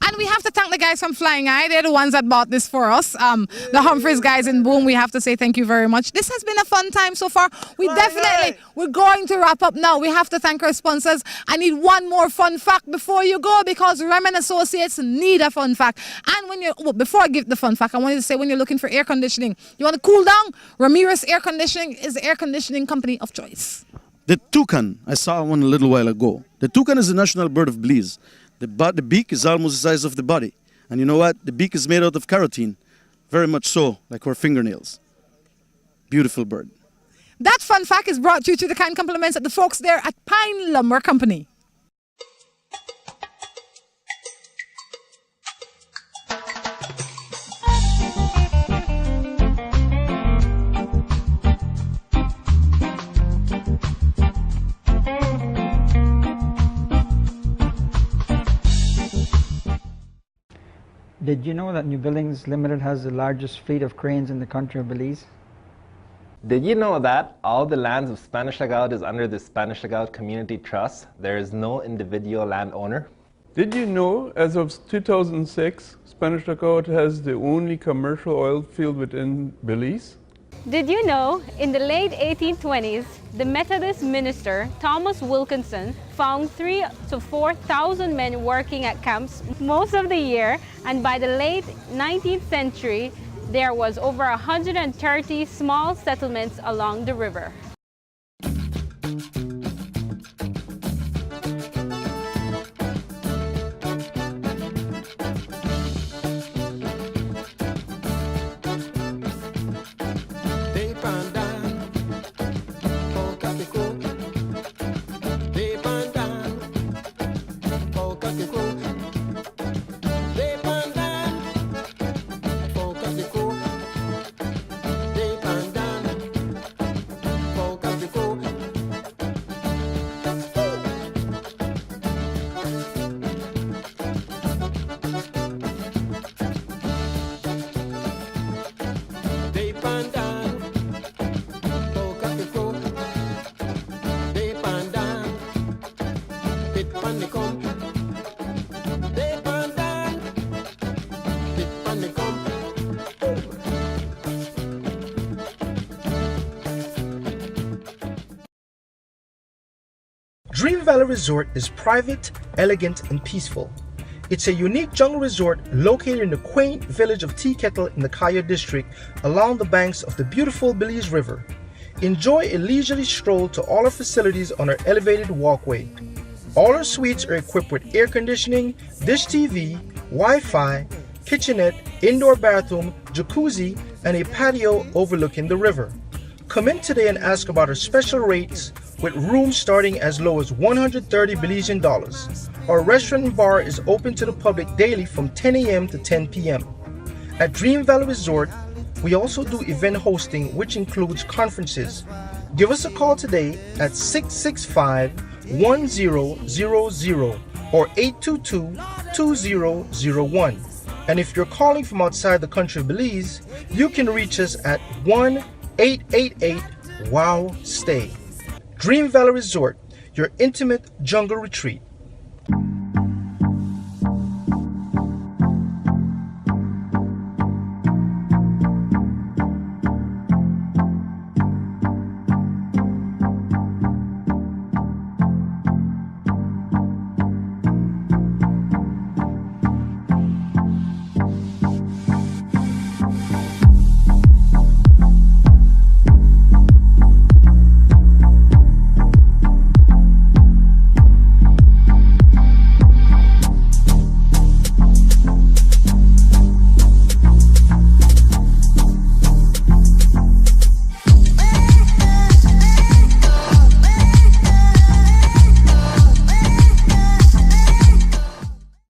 And we have to thank the guys from Flying Eye. They're the ones that bought this for us. The Humphreys guys in Boom, we have to say thank you very much. This has been a fun time so far. We're going to wrap up now. We have to thank our sponsors. I need one more fun fact before you go, because Remen Associates need a fun fact. And before I give the fun fact, I wanted to say, when you're looking for air conditioning, you want to cool down, Ramirez Air Conditioning is the air conditioning company of choice. The toucan, I saw one a little while ago. The toucan is the national bird of Belize. The beak is almost the size of the body. And you know what? The beak is made out of carotene. Very much so, like our fingernails. Beautiful bird. That fun fact is brought to you through the kind compliments of the folks there at Pine Lumber Company. Did you know that New Buildings Limited has the largest fleet of cranes in the country of Belize? Did you know that all the lands of Spanish Lagout is under the Spanish Lagout Community Trust? There is no individual landowner. Did you know, as of 2006, Spanish Lagout has the only commercial oil field within Belize? Did you know, in the late 1820s, the Methodist minister Thomas Wilkinson found 3,000 to 4,000 men working at camps most of the year, and by the late 19th century, there was over 130 small settlements along the river. Dream Valley Resort is private, elegant, and peaceful. It's a unique jungle resort located in the quaint village of Tea Kettle in the Kaya district along the banks of the beautiful Belize River. Enjoy a leisurely stroll to all our facilities on our elevated walkway. All our suites are equipped with air conditioning, dish TV, Wi-Fi, kitchenette, indoor bathroom, jacuzzi, and a patio overlooking the river. Come in today and ask about our special rates with rooms starting as low as 130 Belizean dollars. Our restaurant and bar is open to the public daily from 10 a.m. to 10 p.m. At Dream Valley Resort, we also do event hosting, which includes conferences. Give us a call today at 665-1000 or 822-2001. And if you're calling from outside the country of Belize, you can reach us at 1-888-WOW-STAY. Dream Valley Resort, your intimate jungle retreat.